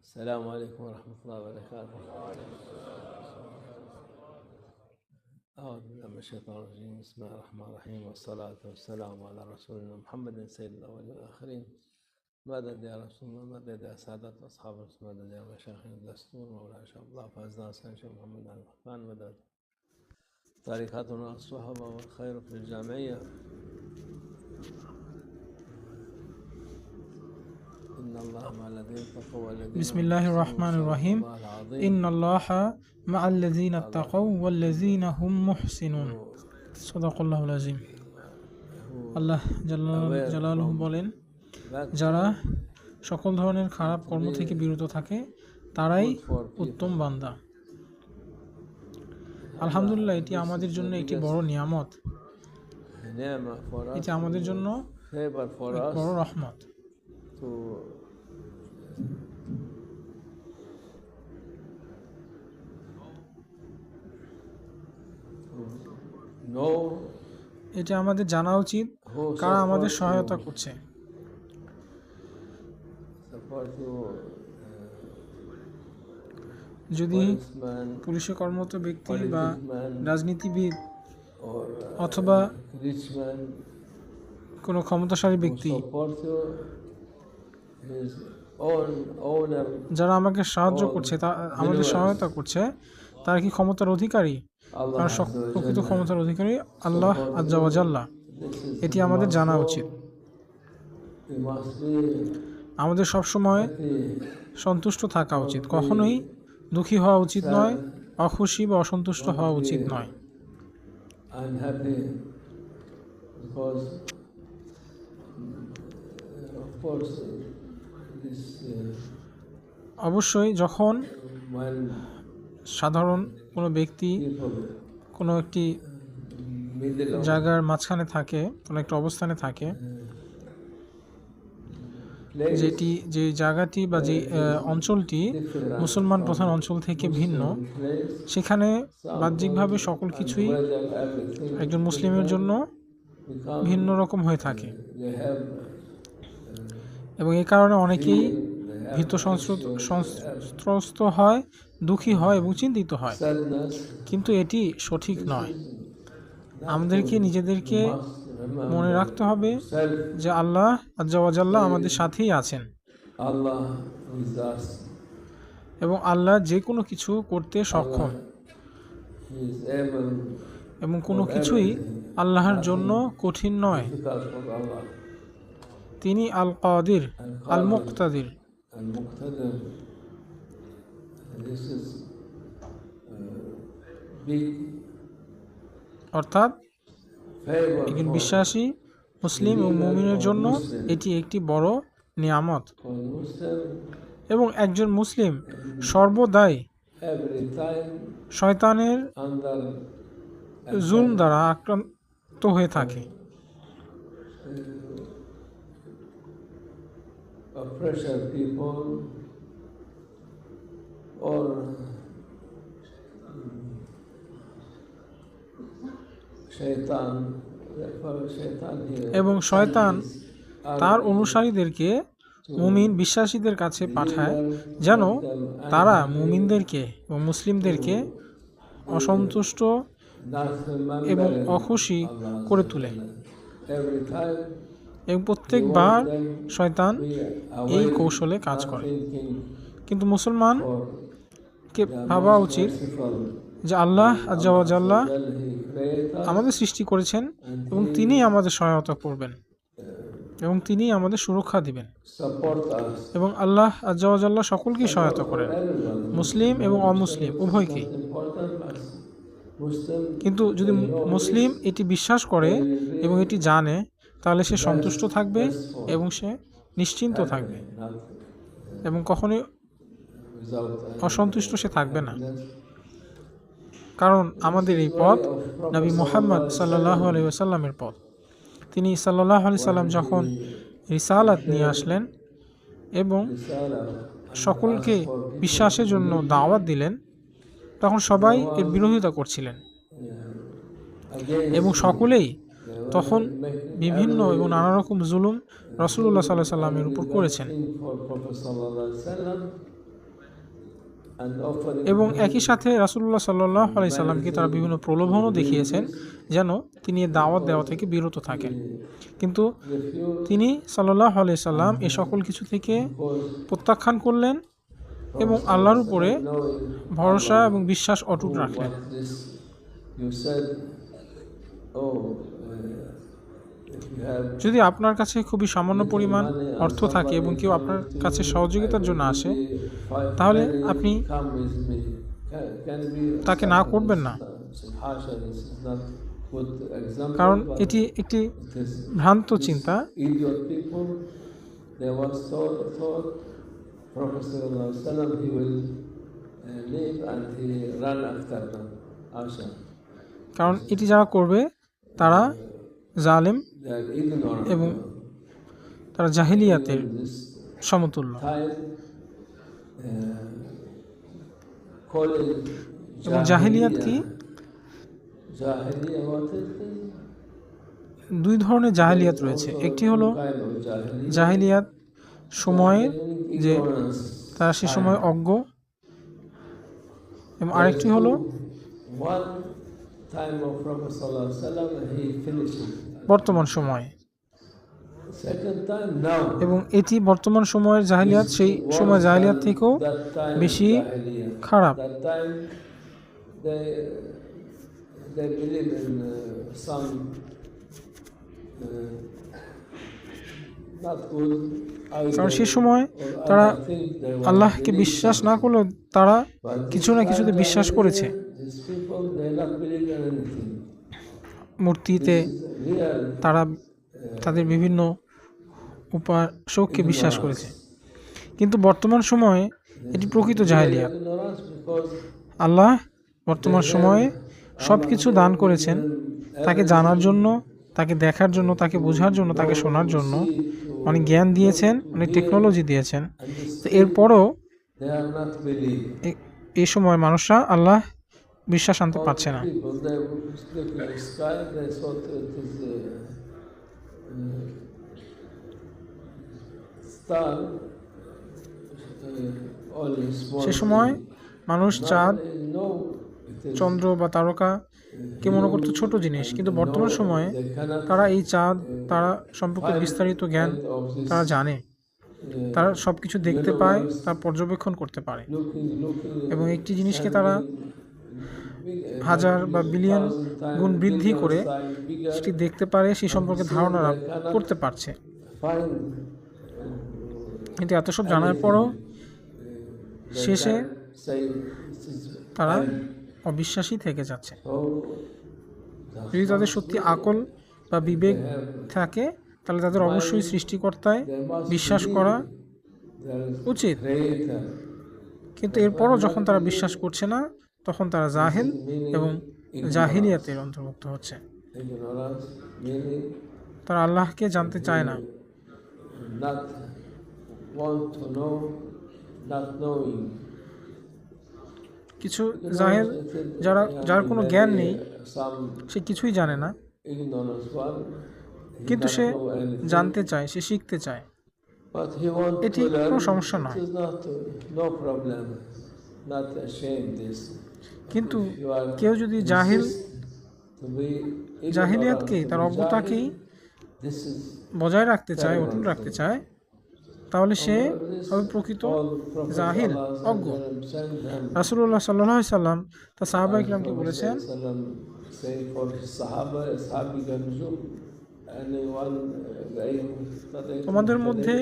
السلام عليكم ورحمة الله وبركاته. أعوذ بالله من الشيطان الرجيم. بسم الله الرحمن الرحيم، والصلاة والسلام على رسولنا محمد سيد الأولين والآخرين. مدد يا رسول الله، مدد يا سادة أصحاب الرسول، مدد يا مشايخنا الدستور مولانا شيخ الله فازنا سيد شيخ محمد علي الرحمن. مدد طريقتنا الصحبة والخير في الجمعية. بسم الله الرحمن الرحيم. إن الله مع الذين اتقوا والذين هم محسنون. صدق الله العظيم. আল্লাহ জালালুহু বলেন, যারা সকল ধরনের খারাপ কর্ম থেকে বিরত থাকে তারাই উত্তম বান্দা। আলহামদুলিল্লাহ, এটি আমাদের জন্য একটি বড় নিয়ামত, এটি আমাদের জন্য বড় রহমত। এটা আমাদের জানা উচিত কারা আমাদের সহায়তা করছে। যদি পুলিশে কর্মরত ব্যক্তি বা রাজনীতিবিদ অথবা কোনো ক্ষমতাশালী ব্যক্তি যারা আমাকে সাহায্য করছে, আমাদের সহায়তা করছে, তারা কি ক্ষমতার অধিকারী? তারা প্রকৃত ক্ষমতার অধিকারী আল্লাহ আজ্জা ওয়া জাল্লা। এটি আমাদের জানা উচিত। আমাদের সবসময় সন্তুষ্ট থাকা উচিত, কখনোই দুঃখী হওয়া উচিত নয়, অখুশি বা অসন্তুষ্ট হওয়া উচিত নয়। অবশ্যই যখন সাধারণ কোনো ব্যক্তি কোনো একটি জায়গার মাঝখানে থাকে, কোনো একটা অবস্থানে থাকে, যে জায়গাটি বা যে অঞ্চলটি মুসলমান প্রধান অঞ্চল থেকে ভিন্ন, সেখানে বাহ্যিকভাবে সকল কিছুই একজন মুসলিমের জন্য ভিন্ন রকম হয়ে থাকে এবং এই কারণে অনেকেই ভীত সন্ত্রস্ত হয়, দুঃখী হয় এবং চিন্তিত হয়। কিন্তু এটি সঠিক নয়। আমাদেরকে নিজেদেরকে মনে রাখতে হবে যে আল্লাহ আজ্জা ওয়া জাল্লা আমাদের সাথেই আছেন এবং আল্লাহ যে কোনো কিছু করতে সক্ষম এবং কোনো কিছুই আল্লাহর জন্য কঠিন নয়। তিনি আল কাদির, আল মুক্তাদির। অর্থাৎ একজন বিশ্বাসী মুসলিম এবং মুমিনের জন্য এটি একটি বড় নিয়ামত এবং একজন মুসলিম সর্বদাই শয়তানের জুলম দ্বারা আক্রান্ত হয়ে থাকে। এবং শয়তান তার অনুসারীদেরকে মুমিন বিশ্বাসীদের কাছে পাঠায় যেন তারা মুমিনদেরকে এবং মুসলিমদেরকে অসন্তুষ্ট এবং অখুশি করে তোলে এবং প্রত্যেকবার শয়তান এই কৌশলে কাজ করে। কিন্তু মুসলমানকে ভাবা উচিত যে আল্লাহ আজ্জা ওয়া জাল্লা আমাদের সৃষ্টি করেছেন এবং তিনি আমাদের সহায়তা করবেন এবং তিনি আমাদের সুরক্ষা দিবেন এবং আল্লাহ আজ্জা ওয়া জাল্লা সকলকেই সহায়তা করেন, মুসলিম এবং অমুসলিম উভয়কেই। কিন্তু যদি মুসলিম এটি বিশ্বাস করে এবং এটি জানে, তাহলে সে সন্তুষ্ট থাকবে এবং সে নিশ্চিন্ত থাকবে এবং কখনোই অসন্তুষ্ট সে থাকবে না। কারণ আমাদের এই পথ নবী মুহাম্মদ সাল্লাল্লাহু আলাইহি ওয়াসাল্লামের পথ। তিনি সাল্লাল্লাহু আলাইহি সাল্লাম যখন রিসালাত নিয়ে আসলেন এবং সকলকে বিশ্বাসের জন্য দাওয়াত দিলেন, তখন সবাই এর বিরোধিতা করছিলেন এবং সকলেই তখন বিভিন্ন এবং নানা রকম জুলুম রাসূলুল্লাহ সাল্লাল্লাহু আলাইহি সাল্লামের উপর করেছেন। and offering এবং him একই সাথে রাসূলুল্লাহ সাল্লাল্লাহু আলাইহি সাল্লামকে তারা বিভিন্ন প্রলোভনও দেখিয়েছেন যেন তিনি এ দাওয়াত দেওয়া থেকে বিরত থাকেন, কিন্তু refused তিনি সাল্লাল্লাহু আলাইহি সাল্লাম এ সকল কিছু থেকে because প্রত্যাখ্যান করলেন এবং আল্লাহর উপরে knowing ভরসা এবং বিশ্বাস অটুট রাখলেন। what this you said, oh, if you have যদি আপনার কাছে খুবই সামান্য পরিমাণ অর্থ থাকে এবং কেউ আপনার কাছে সহযোগিতার জন্য আসে, তাহলে আপনি come with me, can be তাকে না করবেন না, harsha, this is not good example, কারণ but এটি একটি it is ভ্রান্ত চিন্তা। idiot people. They was thought Prophet sallallahu alaihi wasallam he will leave and he run after them. Asha, কারণ এটি যারা করবে তারা জালেম they are ignorant. এবং তারা জাহিলিয়াতের This সমতুল্য। time calling এবং জাহিলিয়াত কি? Jahiliya, what is it? দুই ধরনের জাহিলিয়াত রয়েছে। একটি হলো Kind of jahiliya. জাহিলিয়াত সময়ের যে Ignorance. তারা সে সময় অজ্ঞ, এবং আরেকটি হলো One time of Prophet sallallahu alaihi wasallam he finished it. বর্তমান সময়ে, Second time now. এবং এটি বর্তমান সময়ের জাহিলিয়াত সেই সময় জাহিলিয়াত থেকেও That time বেশি jahiliya. খারাপ। That time they believe in some not good কারণ সে idols সময় or তারা other things they were আল্লাহকে believing বিশ্বাস in. না করলেও তারা But কিছু না কিছুতে বিশ্বাস করেছে। these people they not believe in anything. মূর্তিতে This is real তারা তাদের বিভিন্ন উপাসককে বিশ্বাস করেছে, কিন্তু বর্তমান সময়ে এটি প্রকৃত জাহিলিয়াত। ignorance because আল্লাহ বর্তমান সময়ে সব কিছু দান করেছেন তাকে জানার জন্য, তাকে দেখার জন্য, তাকে বোঝার জন্য, তাকে শোনার জন্য অনেক জ্ঞান দিয়েছেন, অনেক টেকনোলজি দিয়েছেন। তো এরপরও they are not believing. এই সময় মানুষরা আল্লাহ বিশ্বাস আনতে পারছে না। People they look in the sky, they thought it is star, only small. সে সময় মানুষ চাঁদ, They know it is চন্দ্র বা তারকা কে মনে করতো ছোট জিনিস, কিন্তু বর্তমান সময়ে they cannot তারা এই চাঁদ তারা সম্পর্কে বিস্তারিত জ্ঞান of this তারা জানে, তারা সব কিছু দেখতে পায়, তা পর্যবেক্ষণ করতে পারে, looking এবং একটি জিনিসকে তারা হাজার বা বিলিয়ন গুণ বৃদ্ধি করে সেটি দেখতে পারে, সেই সম্পর্কে ধারণা করতে পারছে। find কিন্তু এত সব জানার পরও শেষে say this is তারা অবিশ্বাসী থেকে যাচ্ছে। so যদি তাদের সত্যি আকল বা বিবেক থাকে তাহলে তাদের অবশ্যই সৃষ্টিকর্তায় বিশ্বাস করা there is উচিত, creator. কিন্তু এরপরও যখন তারা বিশ্বাস করছে না তখন তারা জাহেল এবং জাহিলিয়াতের অন্তর্ভুক্ত হচ্ছে। Ignorance meaning তারা আল্লাহকে জানতে চায় না, not want to know, not knowing. কিছু জাহেল যার কোনো জ্ঞান নেই, Some সে কিছুই জানে না, ignorance one, he কিন্তু not সে know anything, জানতে চায়, সে শিখতে চায়। but he want এটি to learn. কোনো সমস্যা নয়। It is not no problem, not ashamed this. কিন্তু If you are কেউ যদি জাহিল insist to be ignorant, জাহিলিয়াতকেই, to তার be অজ্ঞতাকেই jahil, this is বজায় রাখতে চায়, অটুট রাখতে চায়, তাহলে সে হবে প্রকৃত জাহিল, অজ্ঞ। রাসূলুল্লাহ সাল্লাল্লাহু আলাইহি সাল্লাম তার সাহাবা ইকরামকে বলেছেন, say for Sahaba, Sahabi Ganjum, anyone তোমাদের মধ্যে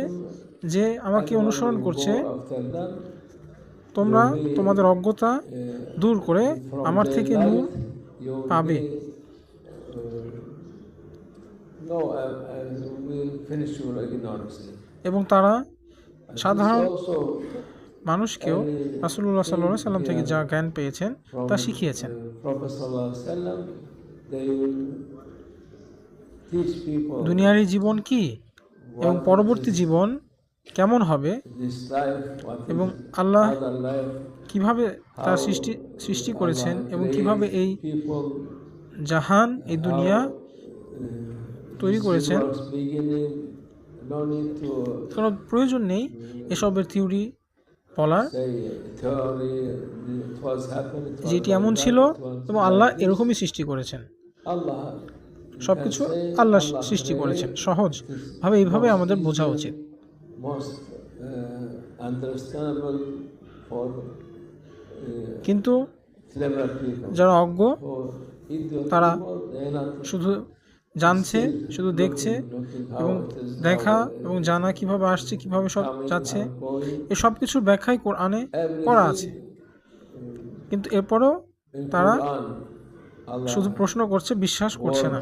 যে আমাকে অনুসরণ করছে after them, তোমরা তোমাদের অজ্ঞতা দূর করে আমার থেকে নূর পাবে। no, we finish your ignorance. এবং তারা সাধারণ Also, মানুষকেও রাসূলুল্লাহ সাল্লাল্লাহু আলাইহি সাল্লাম থেকে যা জ্ঞান পেয়েছেন তা শিখিয়েছেন। Prophet sallallahu alaihi wasallam, they will teach people দুনিয়ার জীবন কি এবং পরবর্তী জীবন কেমন হবে, this life, what is এবং আল্লাহ other life, কিভাবে তার সৃষ্টি করেছেন, এবং কিভাবে এই people জাহান, এই দুনিয়া তৈরি করেছেন। beginning, no need to কোনো প্রয়োজন নেই এসবের থিওরি বলার say theory, it was happened, it was যেটি like এমন that, ছিল it was এবং like আল্লাহ this. এরকমই সৃষ্টি করেছেন। Allah, you সবকিছু can say আল্লাহ Allah সৃষ্টি created, করেছেন। it is সহজভাবে এইভাবে most আমাদের বোঝা easier, উচিত। most understandable for কিন্তু clever people. যারা অজ্ঞ For idiot তারা people, they not শুধু জানছে, still শুধু দেখছে looking how এবং it is, দেখা how এবং জানা কিভাবে আসছে, কিভাবে সব coming, যাচ্ছে, how going, এই সব কিছুর ব্যাখ্যাই কোরআনে করা আছে। everything কিন্তু এরপরও in তারা Quran. Allah শুধু প্রশ্ন করছে, বিশ্বাস করছে না।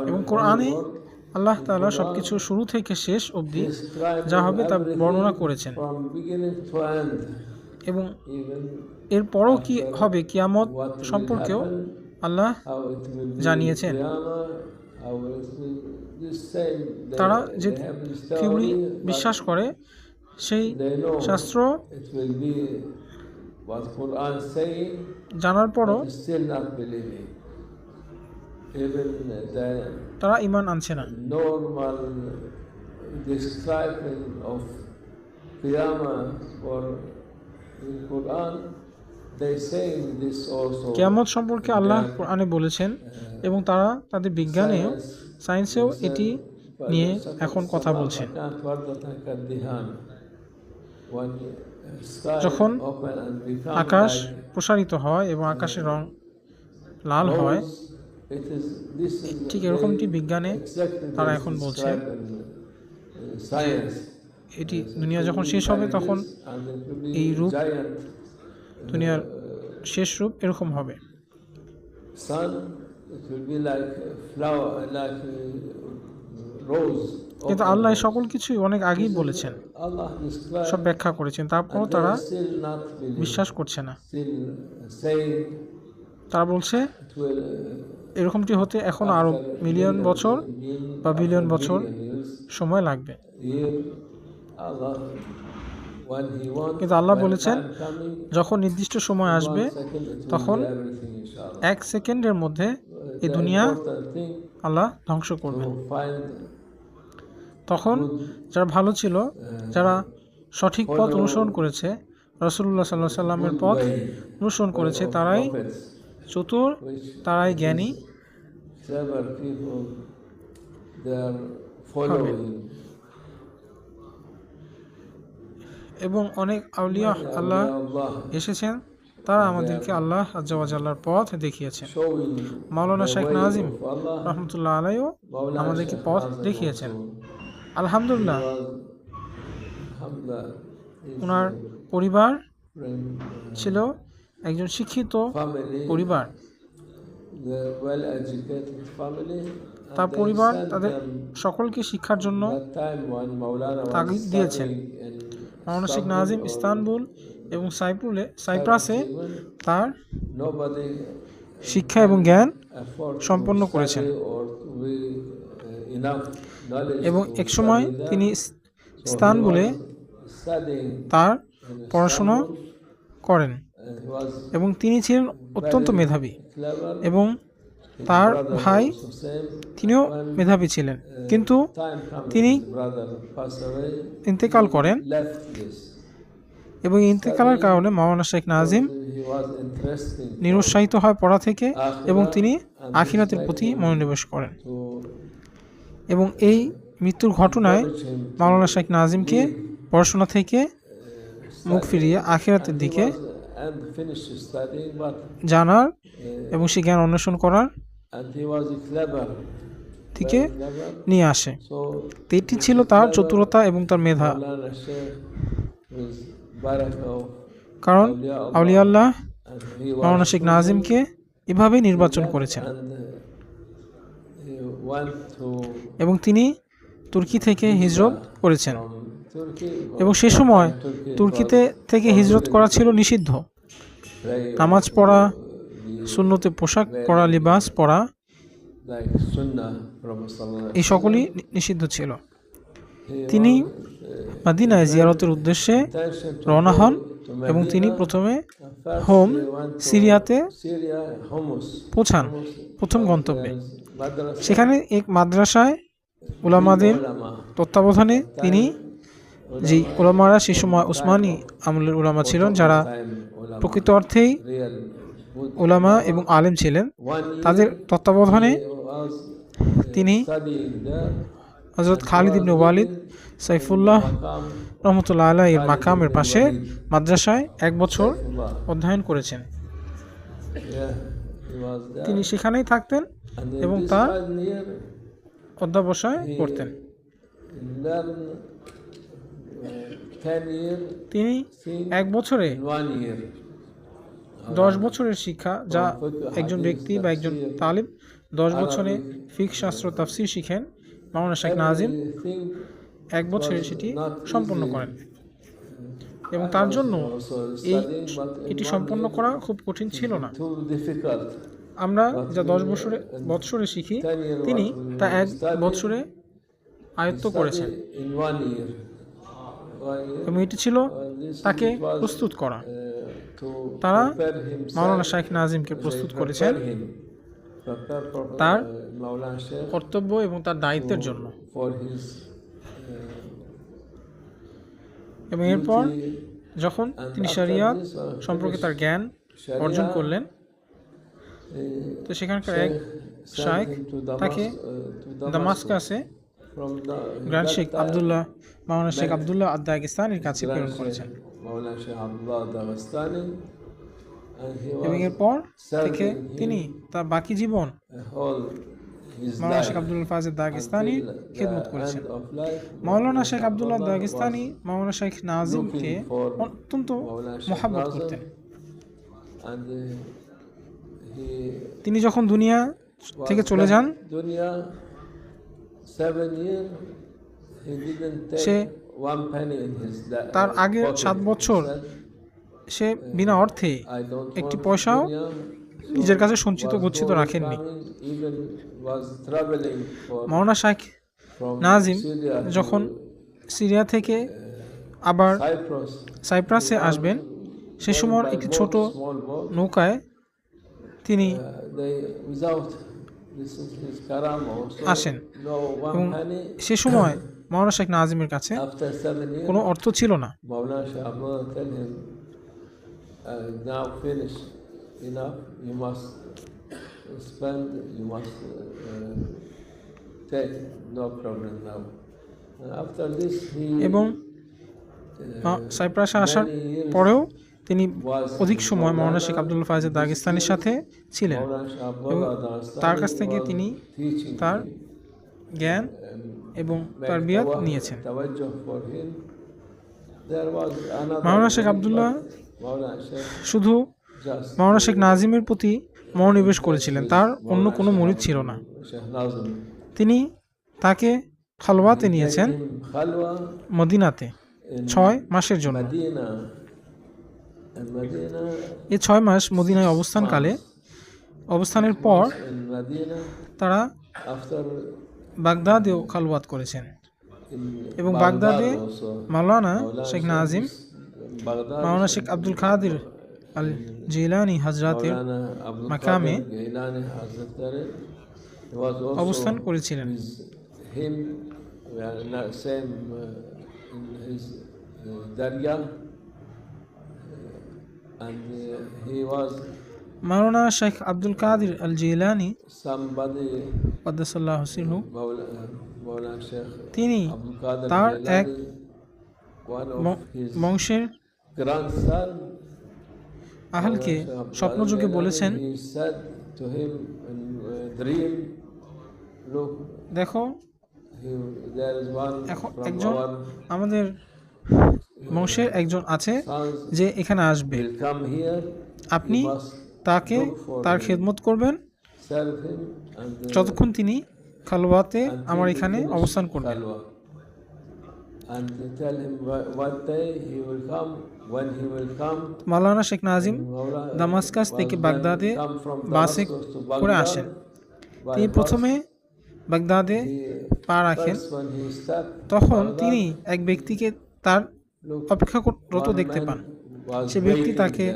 এবং Holy কোরআনে Word আল্লাহ তাআলা সবকিছু শুরু থেকে শেষ অবধি describing যা হবে তা everything বর্ণনা করেছেন। from beginning to end, এবং even এরপরও কি হবে কিয়ামত what will সম্পর্কেও happen, Allah how it will be জানিয়েছেন। Qiyamah, how it will this same. তারা যে They have this কেউই theory, but বিশ্বাস করে সেই they know শাস্ত্র it will be what Quran saying, জানার পরও but still not believing. Even the তারা ঈমান আনছে না। normal describing of Qiyamah or in Quran, they saying this also. কিয়ামত সম্পর্কে আল্লাহ কোরআনে বলেছেন এবং তারা তাদের বিজ্ঞানেও সায়েন্সেও এটি নিয়ে এখন কথা বলছেন। যখন আকাশ প্রসারিত হয় এবং আকাশের রং লাল হয়, ঠিক এরকমটি বিজ্ঞানে তারা এখন বলছে এটি দুনিয়া যখন শেষ হবে তখন এই রূপ, দুনিয়ার শেষ রূপ এরকম হবে। কিন্তু আল্লাহ সকল কিছুই অনেক আগেই বলেছেন, সব ব্যাখ্যা করেছেন, তারপরও তারা বিশ্বাস করছে না। তারা বলছে এরকমটি হতে এখন আরো মিলিয়ন বছর বা বিলিয়ন বছর সময় লাগবে। কিন্তু আল্লাহ বলেছেন যখন নির্দিষ্ট সময় আসবে তখন 1 সেকেন্ডের মধ্যে এই দুনিয়া আল্লাহ ধ্বংস করবেন। তখন যারা ভালো ছিল, যারা সঠিক পথ অনুসরণ করেছে, রাসূলুল্লাহ সাল্লাল্লাহু আলাইহি সাল্লামের পথ অনুসরণ করেছে, তারাই চতুর, তারাই জ্ঞানী হবে। এবং অনেক আউলিয়া আল্লাহ এসেছেন, তারা আমাদেরকে আল্লাহ আজ্জা ওয়া জাল্লার পথ দেখিয়েছেন। মাওলানা শেখ নাজিম রহমতুল্লাহ আলাইহিও আমাদেরকে পথ দেখিয়েছেন। আলহামদুলিল্লাহ, ওনার পরিবার ছিল একজন শিক্ষিত পরিবার। তার পরিবার তাদের সকলকে শিক্ষার জন্য তাগিদ দিয়েছেন। মাওলানা শেখ নাজিম ইস্তানবুল এবং সাইপ্রাসে তার শিক্ষা এবং জ্ঞান সম্পন্ন করেছেন এবং একসময় তিনি ইস্তানবুলে তার পড়াশোনা করেন এবং তিনি ছিলেন অত্যন্ত মেধাবী এবং তার ভাই তিনিও মেধাবী ছিলেন, কিন্তু তিনি ইন্তেকাল করেন এবং ইন্তেকালের কারণে মাওলানা শেখ নাজিম নিরুৎসাহিত হয় পড়া থেকে এবং তিনি আখিরাতের প্রতি মনোনিবেশ করেন। এবং এই মৃত্যুর ঘটনায় মাওলানা শেখ নাজিমকে পড়াশোনা থেকে মুখ ফিরিয়ে আখিরাতের দিকে জানার এবং সে জ্ঞান অন্বেষণ করার থেকে নিয়ে আসে। এটি ছিল তার চতুরতা এবং তার মেধা। কারণ আউলিয়া আল্লাহ মাওলানা শেখ নাজিমকে এভাবেই নির্বাচন করেছেন এবং তিনি তুর্কি থেকে হিজরত করেছেন এবং সে সময় তুর্কিতে থেকে হিজরত করা ছিল নিষিদ্ধ। নামাজ পড়া, সুন্নতে পোশাক পরা, লিবাস পরা, এই সকলই নিষিদ্ধ ছিল। তিনি মদিনায় জিয়ারতের উদ্দেশ্যে রওনা হন এবং তিনি প্রথমে সিরিয়াতে পৌঁছান, প্রথম গন্তব্যে। সেখানে এক মাদ্রাসায় উলামাদের তত্ত্বাবধানে তিনি যে উলামারা সেই সময় উসমানী আমলের উলামা ছিলেন, যারা প্রকৃত অর্থেই উলামা এবং আলেম ছিলেন, তাদের তত্ত্বাবধানে তিনি হযরত খালিদ ইবনে ওয়ালিদ সাইফুল্লাহ রহমতুল্লাহ আলাইহির মাকামের পাশে মাদ্রাসায় 1 বছর অধ্যয়ন করেছেন। তিনি সেখানেই থাকতেন এবং তার অধ্যবসায় করতেন। তিনি 1 বছরে 10 বছরের শিক্ষা, যা একজন ব্যক্তি বা একজন তালিব 10 বছরে ফিকহ শাস্ত্র তাফসীর শিখেন, মাওলানা শেখ নাজিম 1 বছরে সেটি সম্পন্ন করেন। এবং তার জন্য এটি সম্পন্ন করা খুব কঠিন ছিল না। আমরা যা 10 বছরে শিখি, তিনি তা 1 বছরে আয়ত্ত করেছেন, এবং এটি ছিল তাকে প্রস্তুত করা। তারা মাওলানা শেখ নাজিমকে প্রস্তুত করেছেন তার কর্তব্য এবং তার দায়িত্বের জন্য। এবং এরপর যখন তিনি শরিয়াত সম্পর্কে তার জ্ঞান অর্জন করলেন, তো সেখানকার এক শাইখ তাকে দামাস্কাসে গ্র্যান্ড শেখ আবদুল্লাহ, মাওলানা শেখ আবদুল্লাহ আদ-দাগেস্তানির কাছে প্রেরণ করেছেন। এবং এরপর থেকে তিনি তার বাকি জীবন মাওলানা শেখ আবদুল্লাহ ফাজিল দাগেস্তানির খেদমত করেছেন। মাওলানা শেখ আবদুল্লাহ দাগেস্তানি মাওলানা শেখ নাজিমকে অত্যন্ত মহাব্বত করতেন। তিনি যখন দুনিয়া থেকে চলে যান, সে তার আগের 7 বছর সে বিনা অর্থে একটি পয়সাও নিজের কাছে সঞ্চিত গচ্ছিত রাখেননি। মাওলানা শেখ নাজিম যখন সিরিয়া থেকে আবার সাইপ্রাসে আসবেন, সে সময় একটি ছোট নৌকায় তিনি আসেন, এবং সে সময় মাওলানা শেখ নাজিমের কাছে কোনো অর্থ ছিল না। এবং সাইপ্রাসে আসার পরেও তিনি অধিক সময় মাওলানা শেখ আবদুল্লাহ ফাজিল দাগেস্তানির সাথে ছিলেন, এবং তার কাছ থেকে তিনি তার জ্ঞান এবং তারবিয়াত নিয়েছেন। মাওলানা শেখ আবদুল্লাহ শুধু মাওলানা শেখ নাজিমের প্রতি মনোনিবেশ করেছিলেন, তার অন্য কোনো মুরিদ ছিল না। তিনি তাকে খালওয়াতে নিয়েছেন মদিনাতে 6 মাসের জন্য। এই 6 মাস মদিনায় অবস্থানের পর তারা বাগদাদেও খালওয়াত করেছেন, এবং বাগদাদে মাওলানা শেখ নাজিম মাওলানা শেখ আব্দুল কাদের আল জিলানি হযরতের মাকামে অবস্থান করেছিলেন। মাওলানা শেখ আব্দুল কাদের আল জিলানি কদ্দাসাল্লাহু সিরহু, তিনি তার এক বংশের আহলকে স্বপ্নযোগে বলেছেন, দেখো, একজন আমাদের বংশের একজন আছে যে এখানে আসবে, আপনি তাকে তার খেদমত করবেন যতক্ষণ তিনি খালওয়াতে আমার এখানে অবস্থান করবেন। মাওলানা শেখ নাজিম দামাস্কাস থেকে বাগদাদে বাসে করে আসেন। তিনি প্রথমে বাগদাদে পা রাখেন, তখন তিনি এক ব্যক্তিকে তার অপেক্ষারত দেখতে পান। সে ব্যক্তি তাকে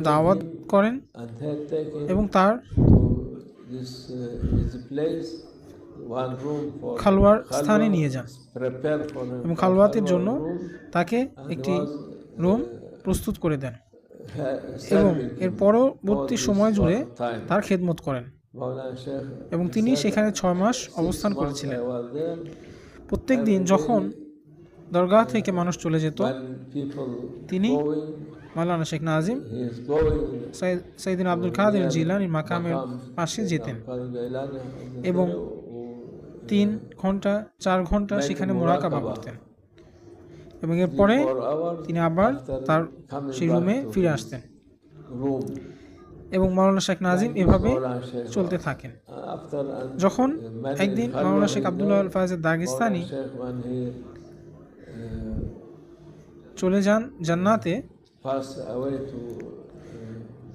দাওয়াত করেন এবং তার one room for খালওয়ার khalwa, স্থানে নিয়ে যান prepare for him এবং for খালওয়াতের khalwa জন্য room, তাকে and একটি was রুম প্রস্তুত করে দেন এবং serving এর him পরবর্তী all this সময় জুড়ে time. তার খেদমত করেন Maulana Sheikh, এবং he তিনি said, সেখানে 6 মাস 6 অবস্থান months করেছিলেন। I was there. প্রত্যেক দিন যখন দরগাহ থেকে মানুষ চলে যেত, When people তিনি going, Maulana Sheikh Nazim he is going সাইয়েদিনা Abdul কাদের জিলানীর মাকামের পাশে যেতেন এবং 3 ঘন্টা 4 ঘন্টা সেখানে মুরাকাবা করতেন এবং এরপরে তিনি আবার তার সেই রুমে ফিরে আসতেন room. এবং মাওলানা শেখ নাজিম এভাবে চলতে থাকেন। যখন একদিন মাওলানা শেখ আব্দুল্লাহ আল ফায়েজ দাগিস্তানি চলে যান জান্নাতে,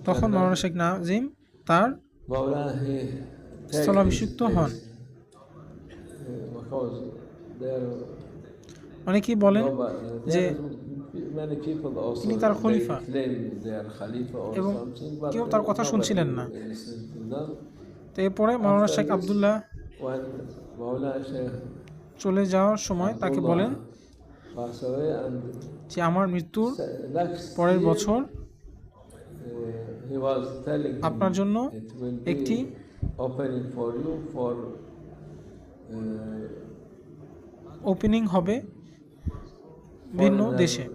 তখন মাওলানা শেখ নাজিম তার স্থলাভিষিক্ত হন। অনেকেই বলেন যে তিনি তার খলিফা এবং কেউ তার কথা শুনছিলেন না। তো এরপরে মাওলানা শেখ আব্দুল্লাহ চলে যাওয়ার সময় তাকে বলেন যে আমার মৃত্যুর পরের বছর আপনার জন্য একটি ওপেনিং হবে ভিন্ন দেশে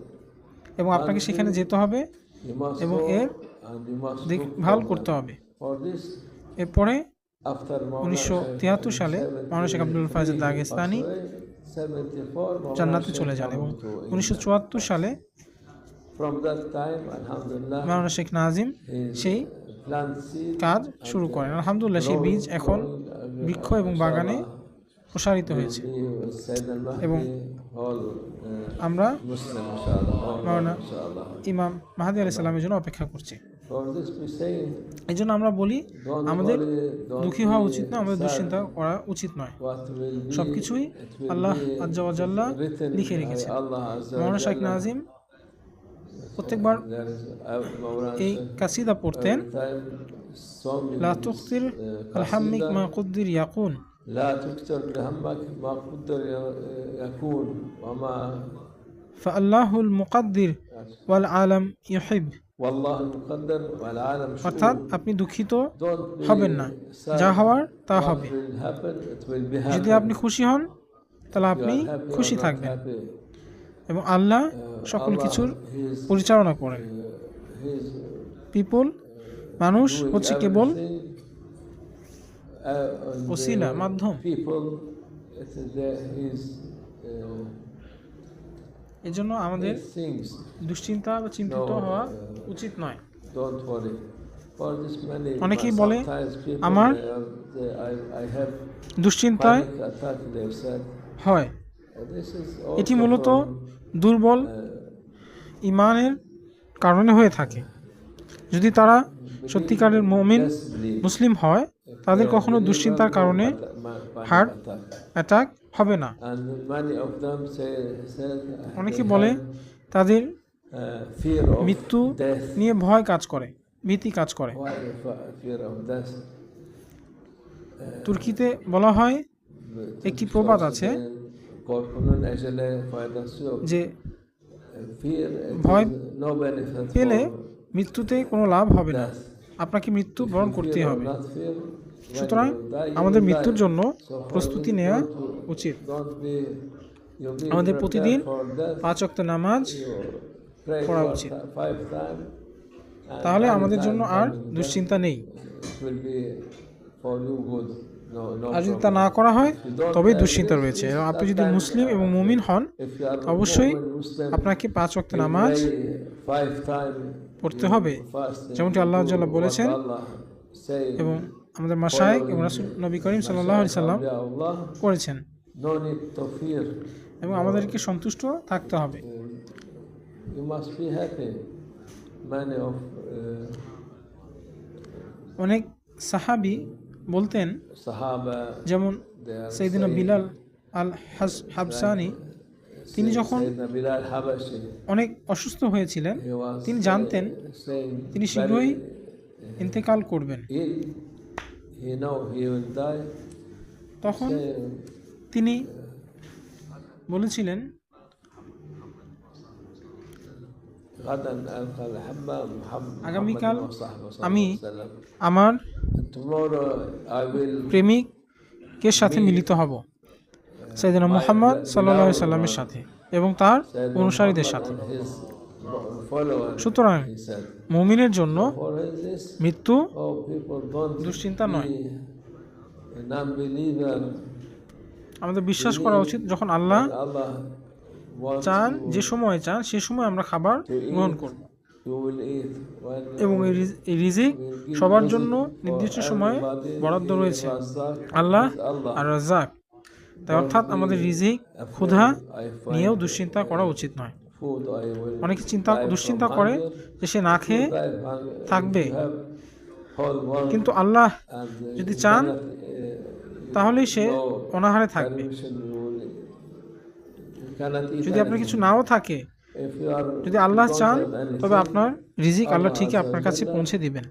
এবং আপনাকে সেখানে যেতে হবে এবং এর দেখভাল করতে হবে। এরপরে 1973 সালে মাওলানা শেখ আব্দুল ফায়েজ দাগেস্তানি জান্নাতে চলে যান এবং 1974 সালে মাওলানা শেখ নাজিম সেই কাজ শুরু করেন। আলহামদুলিল্লাহ, সেই বীজ এখন বৃক্ষ এবং বাগানে প্রসারিত হয়েছে এবং আমরা মাওলানা ইমাম মাহাদি আলাইহিস সালামের জন্য অপেক্ষা করছি। এই জন্য আমরা বলি আমাদের দুঃখী হওয়া উচিত না, আমাদের দুশ্চিন্তা করা উচিত নয়। সবকিছুই আল্লাহ আজ্জা ওয়া জাল্লা লিখে রেখেছেন। মাওলানা শেখ নাজিম প্রত্যেকবার এই কাসিদা পড়তেন, লা তুকতির আলহামিক মা কুদ্দির ইয়াকুন, لا تكتر بهمك ما قدر يكون وما ফাআল্লাহুল মুকাদ্দির ওয়াল আলাম ইউহিব। والله المقدر والعالم شؤون. অর্থাৎ আপনি দুঃখিত হবেন না, যা হওয়ার তা হবে। যদি আপনি খুশি হন তাহলে আপনি খুশি থাকবেন এবং আল্লাহ সকল কিছুর পরিচালনা করেন। পিপল, মানুষ হচ্ছে কেবল ওসিলা, মাধ্যম। এই জন্য আমাদের দুশ্চিন্তা বা চিন্তিত হওয়া উচিত নয়। অনেকেই বলে আমার দুশ্চিন্তায় হয়, এটি মূলত দুর্বল ইমানের কারণে হয়ে থাকে। যদি তারা সত্যিকারের মুমিন মুসলিম হয় তাদের কখনো দুশ্চিন্তার কারণে হার্ট অ্যাটাক হবে না। অনেকে বলে তাদের মৃত্যু নিয়ে ভয় কাজ করে, ভীতি কাজ করে। তুর্কিতে বলা হয়, একটি প্রবাদ আছে যে ভয় পেলে মৃত্যুতে কোনো লাভ হবে না, আপনাকে মৃত্যু বরণ করতেই হবে। সুতরাং আমাদের মৃত্যুর জন্য প্রস্তুতি নেওয়া উচিত। আমাদের প্রতিদিন 5 ওয়াক্ত নামাজ পড়া উচিত, তাহলে আমাদের জন্য আর দুশ্চিন্তা নেই। আর যদি তা না করা হয় তবেই দুশ্চিন্তা রয়েছে। এবং আপনি যদি মুসলিম এবং মুমিন হন অবশ্যই আপনাকে 5 ওয়াক্ত নামাজ পড়তে হবে, যেমনটি আল্লাহ তাআলা বলেছেন এবং আমাদের মাশায়েখ এবং রাসূল নবী করিম সাল্লাল্লাহু আলাইহি সাল্লাম করেছেন। এবং আমাদেরকে সন্তুষ্ট থাকতে হবে। অনেক সাহাবী বলতেন, যেমন সাইয়েদিনা বিলাল আল হাবসানি, তিনি যখন অনেক অসুস্থ হয়েছিলেন তিনি জানতেন তিনি শীঘ্রই ইন্তেকাল করবেন। তখন তিনি বলেছিলেন, আগামীকাল আমি আমার প্রেমিকের সাথে মিলিত হব, সাইয়েদনা মুহাম্মদ সাল্লাল্লাহু আলাইহি সাল্লামের সাথে এবং তার অনুসারীদের সাথে। সুতরাং মুমিনের জন্য মৃত্যু দুশ্চিন্তা নয়। আমাদের বিশ্বাস করা উচিত, যখন আল্লাহ চান, যে সময় চান, সে সময় আমরা খাবার গ্রহণ করব, এবং এই রিজিক সবার জন্য নির্দিষ্ট সময়ে বরাদ্দ রয়েছে। আল্লাহ আর রাজ্জাক, তাই অর্থাৎ আমাদের রিজিক ক্ষুধা নিয়েও দুশ্চিন্তা করা উচিত নয়। অনেকে দুশ্চিন্তা করে যে সে না খেয়ে থাকবে, কিন্তু আল্লাহ যদি চান তাহলেই সে অনাহারে থাকবে। যদি আপনার কিছু নাও থাকে, যদি আল্লাহ চান, তবে আপনার রিজিক আল্লাহ ঠিকই আপনার কাছে পৌঁছে দিবেন।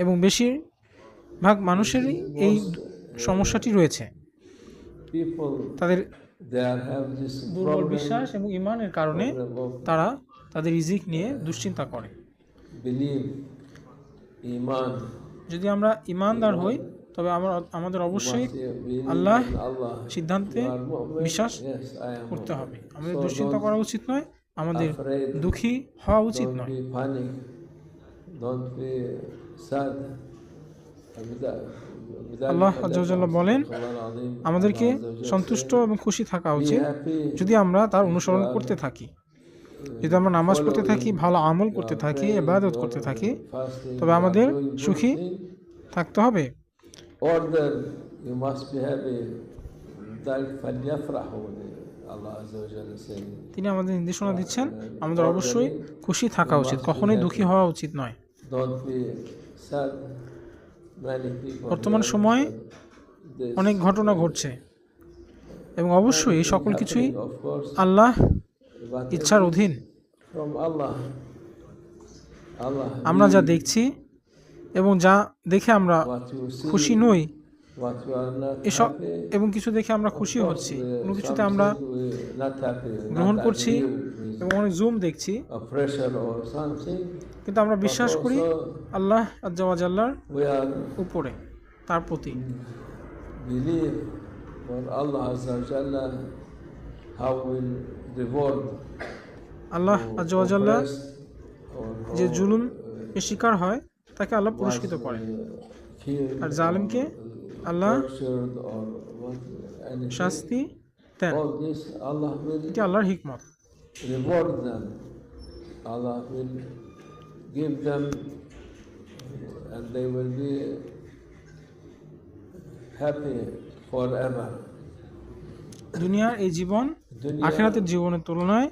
এবং বেশিরভাগ মানুষেরই এই সমস্যাটি রয়েছে, তাদের দুর্বল বিশ্বাস এবং ঈমানের কারণে তারা তাদের রিজিক নিয়ে দুশ্চিন্তা করে। যদি আমরা ঈমানদার হই, তবে আমাদের অবশ্যই আল্লাহ সিদ্ধান্তে বিশ্বাস করতে হবে। আমাদের দুশ্চিন্তা করা উচিত নয়, আমাদের দুঃখী হওয়া উচিত নয়। আল্লাহ আজ্জা ওয়া জাল্লা বলেন, আমাদেরকে সন্তুষ্ট এবং খুশি থাকা উচিত যদি আমরা তার অনুসরণ করতে থাকি। যদি আমরা নামাজ পড়তে থাকি, ভালো আমল করতে থাকি, ইবাদত করতে থাকি, তবে আমাদের সুখী থাকতে হবে। তিনি আমাদের নির্দেশনা দিচ্ছেন, আমাদের অবশ্যই খুশি থাকা উচিত, কখনোই দুঃখী হওয়া উচিত নয়। বর্তমান সময়ে অনেক ঘটনা ঘটছে, এবং অবশ্যই এই সকল কিছুই আল্লাহ ইচ্ছার অধীন। আমরা যা দেখছি এবং যা দেখে আমরা খুশি নই, এসব এবং কিছু দেখে আমরা খুশি হচ্ছি, কোনো কিছুতে আমরা গ্রহণ করছি এবং অনেক জুম দেখছি, কিন্তু আমরা বিশ্বাস করি আল্লাহ আজ্জা ওয়া জাল্লার উপরে, তার প্রতি। আল্লাহ আজ্জা ওয়া জাল্লা যে জুলুম এর শিকার হয় তাকে আল্লাহ পুরস্কৃত করেন, আর জালিমকে আল্লাহ শাস্তি দেন। এটি আল্লাহর হিকমত। দুনিয়ার এই জীবন আখিরাতের জীবনের তুলনায়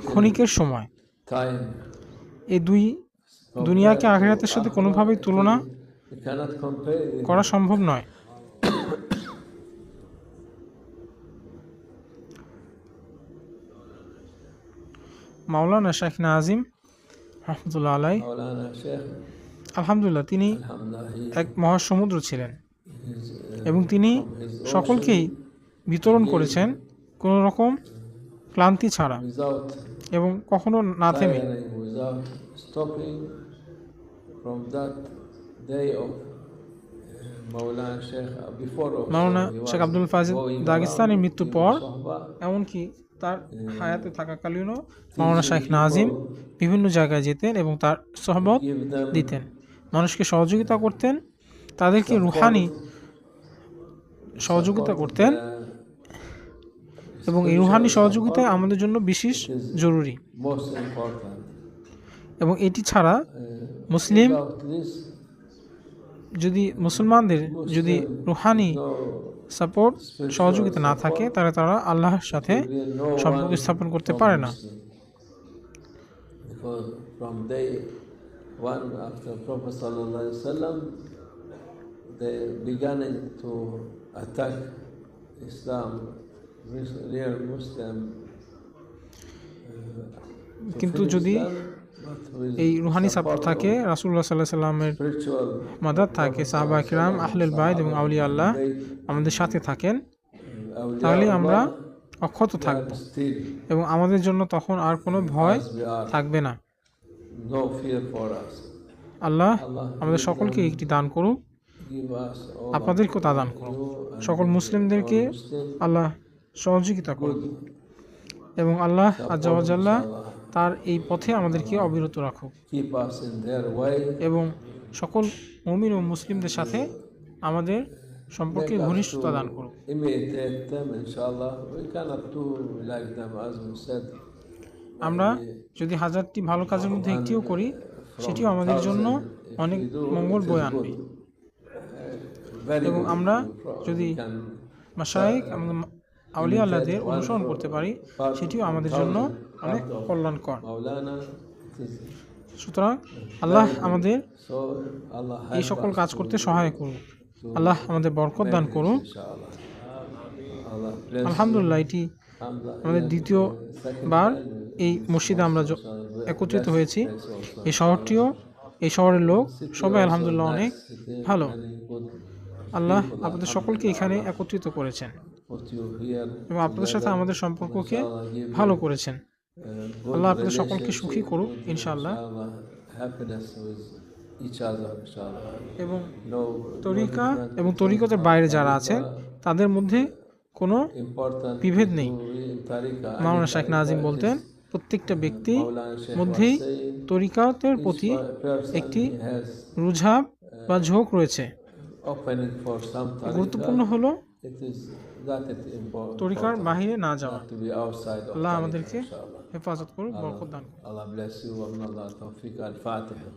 ক্ষণিকের সময়। এই দুনিয়াকে আখিরাতের সাথে কোনোভাবেই তুলনা করা সম্ভব নয়। মাওলানা শেখ নাজিম রহমতুল্লাহ আলাই, আলহামদুলিল্লাহ, তিনি এক মহাসমুদ্র ছিলেন এবং তিনি সকলকেই বিতরণ করেছেন কোনো রকম ক্লান্তি ছাড়া এবং কখনো না থেমে। মাওলানা শেখ আব্দুল ফাজিল দাগিস্তানের মৃত্যুর পর, এমনকি তার হায়াতে থাকাকালীনও মাওলানা শেখ নাজিম বিভিন্ন জায়গায় যেতেন এবং তার সোহবত দিতেন, মানুষকে সহযোগিতা করতেন, তাদেরকে রুহানি সহযোগিতা করতেন, এবং এই রুহানি সহযোগিতা আমাদের জন্য বিশেষ জরুরি। এবং এটি ছাড়া মুসলমানদের যদি রুহানি সাপোর্ট, সহযোগিতা না থাকে, তাহলে তারা আল্লাহর সাথে সম্পর্ক স্থাপন করতে পারে না। কিন্তু যদি এই রুহানি সাপোর্ট থাকে, রাসূলুল্লাহ সাল্লাল্লাহু আলাইহি সাল্লামের spiritual মাদাদ থাকে, সাহাবা কিরাম, আহলুল বাইত এবং আউলিয়া আল্লাহ আমাদের সাথে থাকেন, তাহলে আমরা অক্ষত থাকব still এবং আমাদের জন্য তখন আর কোনো ভয় as we are, থাকবে না। no fear for us. আল্লাহ আমাদের সকলকে একটি দান করুক, Give us all আপনাদেরকেও তা দান করুন। সকল মুসলিমদেরকে আল্লাহ সহযোগিতা করুন এবং আল্লাহ আজ্জা ওয়া জাল্লা তার এই পথে আমাদেরকে অবিরত রাখুক keep us in their way. এবং সকল মুমিন ও মুসলিমদের সাথে আমাদের সম্পর্কে ঘনিষ্ঠতা দান করুন। Imitate them, inshallah. We cannot do like them, as we said. আমরা যদি হাজারটি ভালো কাজের মধ্যে একটিও করি, সেটিও আমাদের জন্য অনেক মঙ্গল বয়ে আনবে। Very এবং good. আমরা যদি Can মাশায়েখ এবং আউলিয়া আল্লাহদের অনুসরণ করতে পারি, সেটিও আমাদের জন্য অনেক কল্যাণকর। Maulana, it is সুতরাং আল্লাহ আমাদের so Allah এই help সকল us কাজ করতে সহায় করুন। আল্লাহ আমাদের বরকত দান করুন। inshallah. Allah bless. আলহামদুলিল্লাহ, এটি Alhamdulillah. আমাদের দ্বিতীয়বার এই মসজিদে আমরা একত্রিত হয়েছি। এই শহরটিও, এই শহরের লোক সবাই আলহামদুলিল্লাহ অনেক ভালো। আল্লাহ আপনাদের সকলকে এখানে একত্রিত করেছেন Put you here. এবং আপনাদের সাথে আমাদের সম্পর্ককে ভালো করেছেন। আল্লাহ আপনাদের সকলকে সুখী করুক ইনশাআল্লাহ। Inshallah, happiness with each other, inshallah. এবং No তরিকা এবং তরিকতের বাইরে যারা আছে তাদের মধ্যে কোনো important বিভেদ নেই। in tariqa. মাওলানা শেখ নাজিম বলতেন, প্রত্যেকটা ব্যক্তি মধ্যেই তরিকাতের প্রতি একটি has রুঝাব বা ঝোঁক রয়েছে। opening for some গুরুত্বপূর্ণ tariqa. হলো It is that it important তরিকার বাহিরে না যাওয়া। to be outside of Allah tariqa, আমাদেরকে inshallah. হেফাজত করুক, বরকত দান করুক। Allah bless you. Allah tawfiq al-Fatiha.